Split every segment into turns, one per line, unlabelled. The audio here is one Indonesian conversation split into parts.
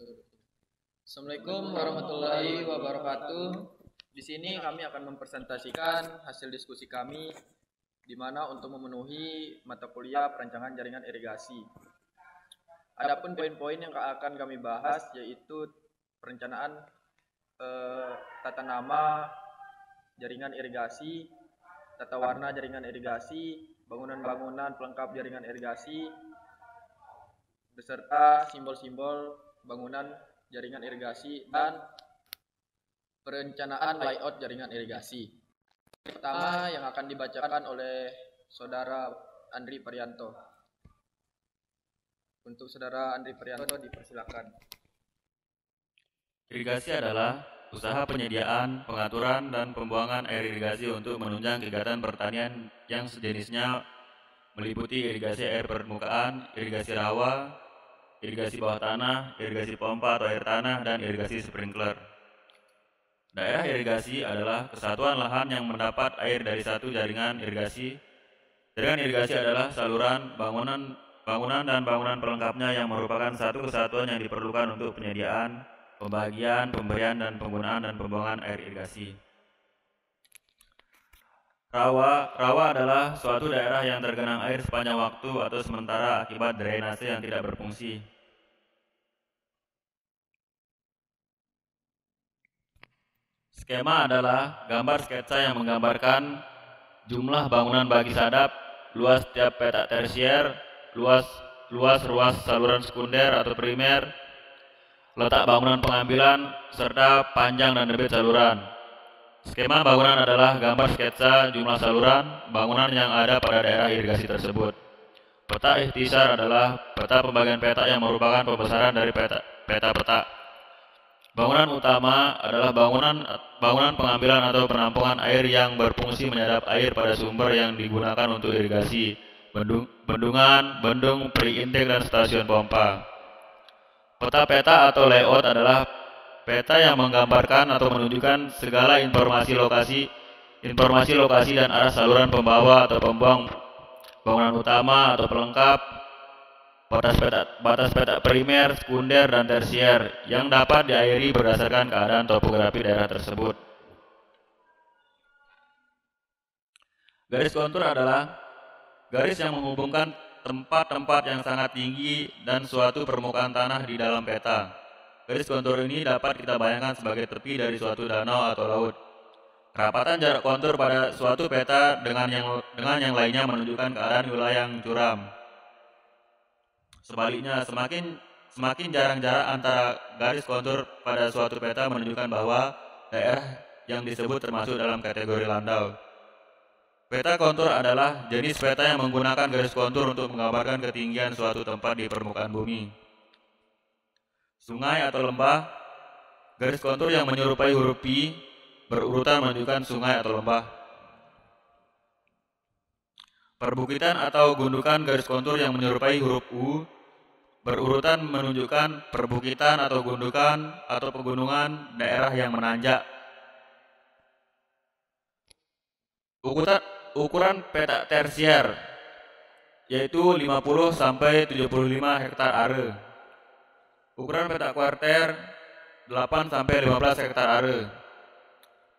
Assalamualaikum warahmatullahi wabarakatuh. Di sini kami akan mempresentasikan hasil diskusi kami di mana untuk memenuhi mata kuliah perancangan jaringan irigasi. Adapun poin-poin yang akan kami bahas yaitu perencanaan tata nama jaringan irigasi, tata warna jaringan irigasi, bangunan-bangunan pelengkap jaringan irigasi, beserta simbol-simbol bangunan jaringan irigasi dan perencanaan layout jaringan irigasi. Pertama yang akan dibacakan oleh Saudara Andri Prianto. Untuk Saudara Andri Prianto dipersilakan.
Irigasi adalah usaha penyediaan, pengaturan, dan pembuangan air irigasi untuk menunjang kegiatan pertanian yang sejenisnya meliputi irigasi air permukaan, irigasi rawa, irigasi bawah tanah, irigasi pompa atau air tanah, dan irigasi sprinkler. Daerah irigasi adalah kesatuan lahan yang mendapat air dari satu jaringan irigasi. Jaringan irigasi adalah saluran, bangunan dan bangunan pelengkapnya yang merupakan satu kesatuan yang diperlukan untuk penyediaan, pembagian, pemberian, dan penggunaan dan pembuangan air irigasi. Rawa adalah suatu daerah yang tergenang air sepanjang waktu atau sementara akibat drainase yang tidak berfungsi. Skema adalah gambar sketsa yang menggambarkan jumlah bangunan bagi sadap, luas tiap petak tersier, luas ruas saluran sekunder atau primer, letak bangunan pengambilan, serta panjang dan debit saluran. Skema bangunan adalah gambar sketsa jumlah saluran bangunan yang ada pada daerah irigasi tersebut. Peta ikhtisar adalah peta pembagian petak yang merupakan pembesaran dari peta-peta. Bangunan utama adalah bangunan pengambilan atau penampungan air yang berfungsi menyadap air pada sumber yang digunakan untuk irigasi, bendungan, bendung, pre-intake, dan stasiun pompa. Peta-peta atau layout adalah peta yang menggambarkan atau menunjukkan segala informasi lokasi dan arah saluran pembawa atau pembuang bangunan utama atau pelengkap, batas peta primer, sekunder, dan tersier yang dapat diairi berdasarkan keadaan topografi daerah tersebut. Garis kontur adalah garis yang menghubungkan tempat-tempat yang sangat tinggi dan suatu permukaan tanah di dalam peta. Garis kontur ini dapat kita bayangkan sebagai tepi dari suatu danau atau laut. Kerapatan jarak kontur pada suatu peta dengan yang lainnya menunjukkan keadaan wilayah yang curam. Sebaliknya, semakin jarang jarak antara garis kontur pada suatu peta menunjukkan bahwa daerah yang disebut termasuk dalam kategori landau. Peta kontur adalah jenis peta yang menggunakan garis kontur untuk menggambarkan ketinggian suatu tempat di permukaan bumi. Sungai atau lembah, garis kontur yang menyerupai huruf P berurutan menunjukkan sungai atau lembah. Perbukitan atau gundukan, garis kontur yang menyerupai huruf U berurutan menunjukkan perbukitan atau gundukan atau pegunungan daerah yang menanjak. Ukuran peta tersier yaitu 50 sampai 75 hektar are. Ukuran peta kuarter 8 sampai 15 hektar are.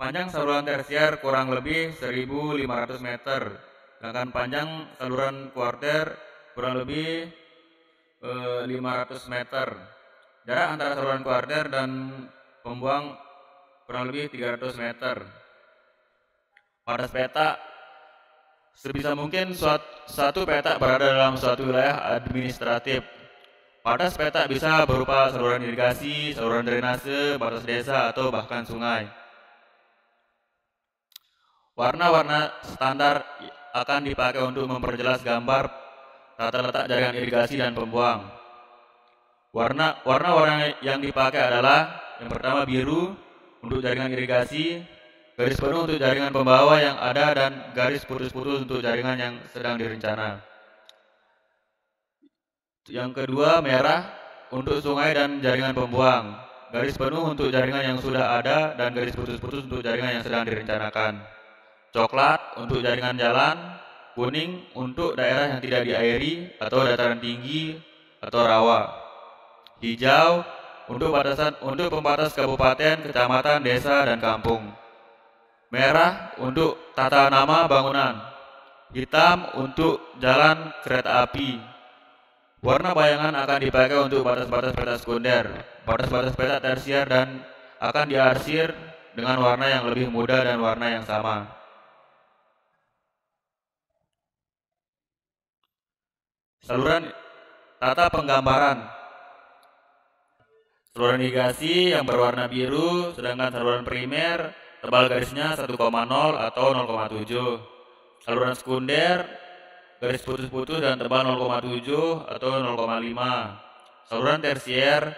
Panjang saluran tersier kurang lebih 1.500 meter, sedangkan panjang saluran kuarter kurang lebih 500 meter. Jarak antara saluran kuarter dan pembuang kurang lebih 300 meter. Pada peta, sebisa mungkin satu peta berada dalam suatu wilayah administratif. Batas peta bisa berupa saluran irigasi, saluran drainase, batas desa, atau bahkan sungai. Warna-warna standar akan dipakai untuk memperjelas gambar tata letak jaringan irigasi dan pembuang. Warna-warna yang dipakai adalah yang pertama biru untuk jaringan irigasi, garis penuh untuk jaringan pembawa yang ada, dan garis putus-putus untuk jaringan yang sedang direncana. Yang kedua merah untuk sungai dan jaringan pembuang, garis penuh untuk jaringan yang sudah ada, dan garis putus-putus untuk jaringan yang sedang direncanakan. Coklat untuk jaringan jalan, kuning untuk daerah yang tidak diairi atau dataran tinggi atau rawa. Hijau untuk pembatas kabupaten, kecamatan, desa, dan kampung. Merah untuk tata nama bangunan. Hitam untuk jalan kereta api. Warna bayangan akan dipakai untuk batas-batas peta sekunder, batas-batas peta tersier, dan akan diarsir dengan warna yang lebih muda dan warna yang sama. Saluran tata penggambaran. Saluran irigasi yang berwarna biru, sedangkan saluran primer tebal garisnya 1,0 atau 0,7. Saluran sekunder garis putus-putus dan tebal 0,7 atau 0,5. Saluran tersier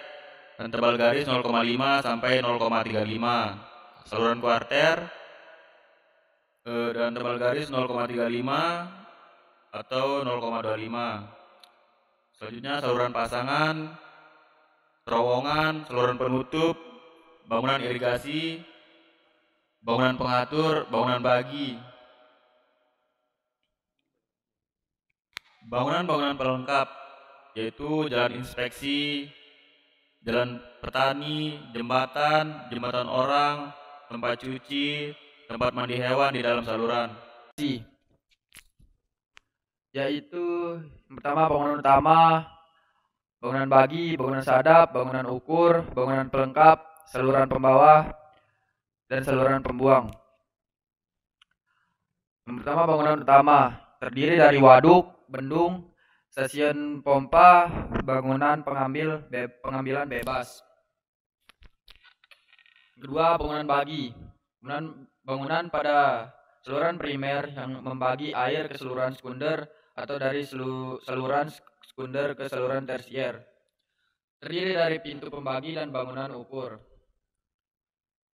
dan tebal garis 0,5 sampai 0,35. Saluran kuarter dan tebal garis 0,35 atau 0,25. Selanjutnya saluran pasangan, terowongan, saluran penutup, bangunan irigasi, bangunan pengatur, bangunan bagi. Bangunan-bangunan pelengkap yaitu jalan inspeksi, jalan petani, jembatan orang, tempat cuci, tempat mandi hewan di dalam saluran.
Yaitu yang pertama bangunan utama, bangunan bagi, bangunan sadap, bangunan ukur, bangunan pelengkap, saluran pembawah, dan saluran pembuang. Yang pertama bangunan utama terdiri dari waduk, bendung, stasiun pompa, bangunan pengambilan bebas. Kedua, bangunan bagi. Bangunan pada saluran primer yang membagi air ke saluran sekunder atau dari saluran sekunder ke saluran tersier. Terdiri dari pintu pembagi dan bangunan ukur.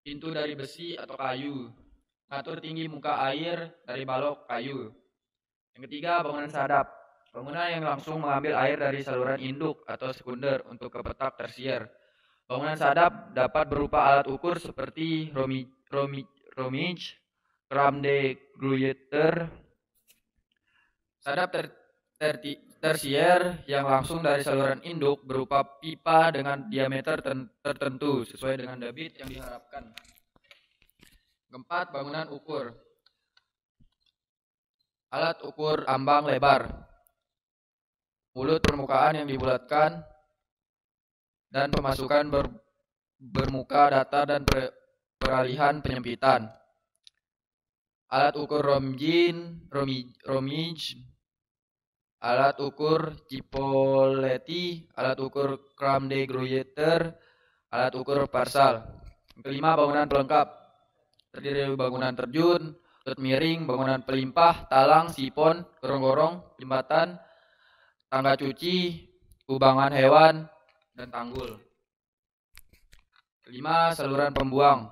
Pintu dari besi atau kayu. Atur tinggi muka air dari balok kayu. Yang ketiga, bangunan sadap. Bangunan yang langsung mengambil air dari saluran induk atau sekunder untuk ke petak tersier. Bangunan sadap dapat berupa alat ukur seperti romige, kram de gruyter. Sadap tersier yang langsung dari saluran induk berupa pipa dengan diameter tertentu sesuai dengan debit yang diharapkan. Keempat, bangunan ukur. Alat ukur ambang lebar. Mulut permukaan yang dibulatkan dan pemasukan bermuka datar dan peralihan penyempitan. Alat ukur romige, alat ukur Cipoletti, alat ukur kram de gruyter, alat ukur parsal. Kelima, bangunan pelengkap. Terdiri dari bangunan terjun, sudut miring, bangunan pelimpah, talang, sipon, gorong-gorong, jembatan, tangga cuci, kubangan hewan, dan tanggul. Kelima, saluran pembuang.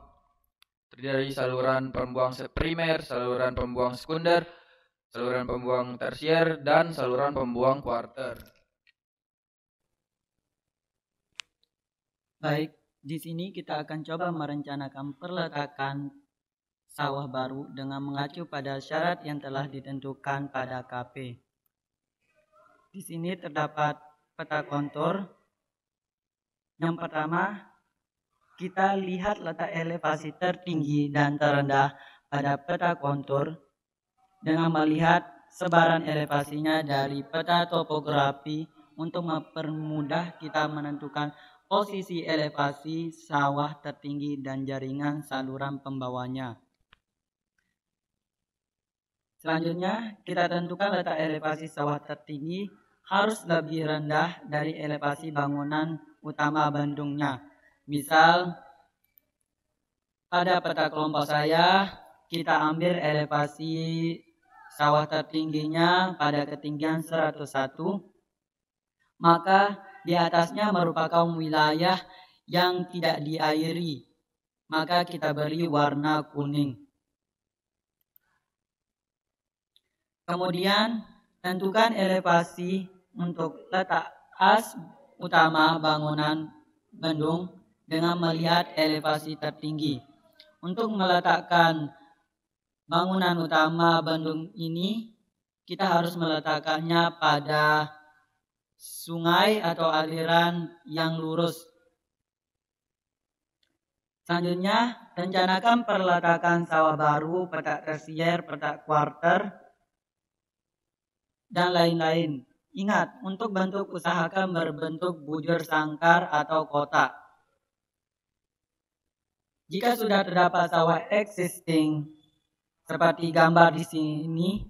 Terdiri dari saluran pembuang primer, saluran pembuang sekunder, saluran pembuang tersier, dan saluran pembuang kuarter.
Baik, di sini kita akan coba merencanakan perletakan sawah baru dengan mengacu pada syarat yang telah ditentukan pada KP. Di sini terdapat peta kontur. Yang pertama, kita lihat letak elevasi tertinggi dan terendah pada peta kontur dengan melihat sebaran elevasinya dari peta topografi untuk mempermudah kita menentukan posisi elevasi sawah tertinggi dan jaringan saluran pembawanya. Selanjutnya, kita tentukan letak elevasi sawah tertinggi harus lebih rendah dari elevasi bangunan utama bendungnya. Misal, pada peta kelompok saya, kita ambil elevasi sawah tertingginya pada ketinggian 101, maka di atasnya merupakan wilayah yang tidak diairi, maka kita beri warna kuning. Kemudian, tentukan elevasi untuk letak as utama bangunan bendung dengan melihat elevasi tertinggi. Untuk meletakkan bangunan utama bendung ini, kita harus meletakkannya pada sungai atau aliran yang lurus. Selanjutnya, rencanakan perletakan sawah baru, petak tersier, petak kuarter, dan lain-lain. Ingat, untuk bentuk usahakan berbentuk bujur sangkar atau kotak. Jika sudah terdapat sawah existing seperti gambar di sini,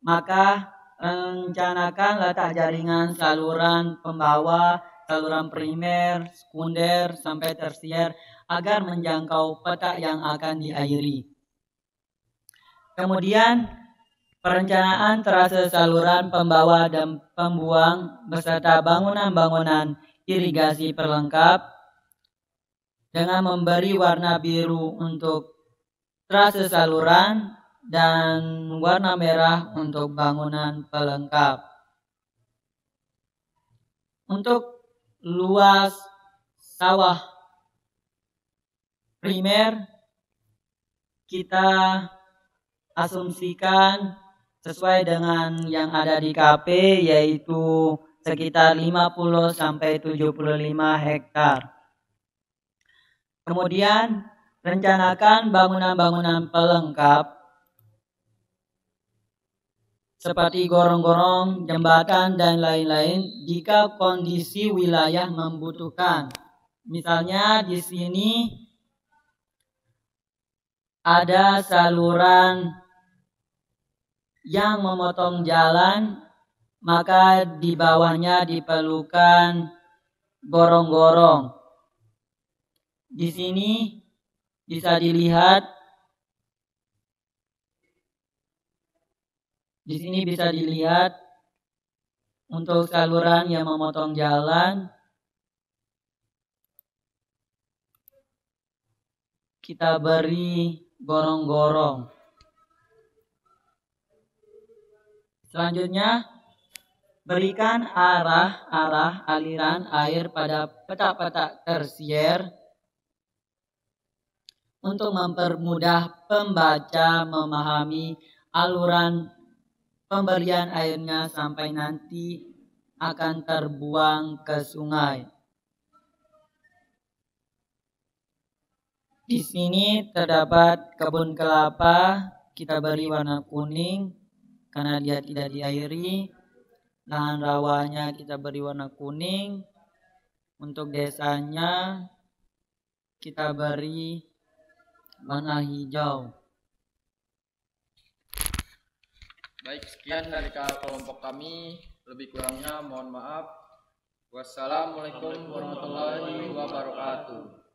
maka rencanakan letak jaringan saluran pembawa, saluran primer, sekunder, sampai tersier agar menjangkau petak yang akan diairi. Kemudian, perencanaan trase saluran pembawa dan pembuang beserta bangunan-bangunan irigasi perlengkap dengan memberi warna biru untuk trase saluran dan warna merah untuk bangunan pelengkap. Untuk luas sawah primer, kita asumsikan sesuai dengan yang ada di KP, yaitu sekitar 50-75 hektar. Kemudian, rencanakan bangunan-bangunan pelengkap seperti gorong-gorong, jembatan, dan lain-lain jika kondisi wilayah membutuhkan. Misalnya di sini ada saluran yang memotong jalan, maka di bawahnya diperlukan gorong-gorong. Di sini bisa dilihat, untuk saluran yang memotong jalan, kita beri gorong-gorong. Selanjutnya, berikan arah aliran air pada petak-petak tersier untuk mempermudah pembaca memahami aluran pemberian airnya sampai nanti akan terbuang ke sungai. Di sini terdapat kebun kelapa, kita beri warna kuning karena dia tidak diairi. Lahan rawanya kita beri warna kuning. Untuk desanya kita beri warna hijau.
Baik, sekian dari kelompok kami. Lebih kurangnya mohon maaf. Wassalamualaikum warahmatullahi wabarakatuh.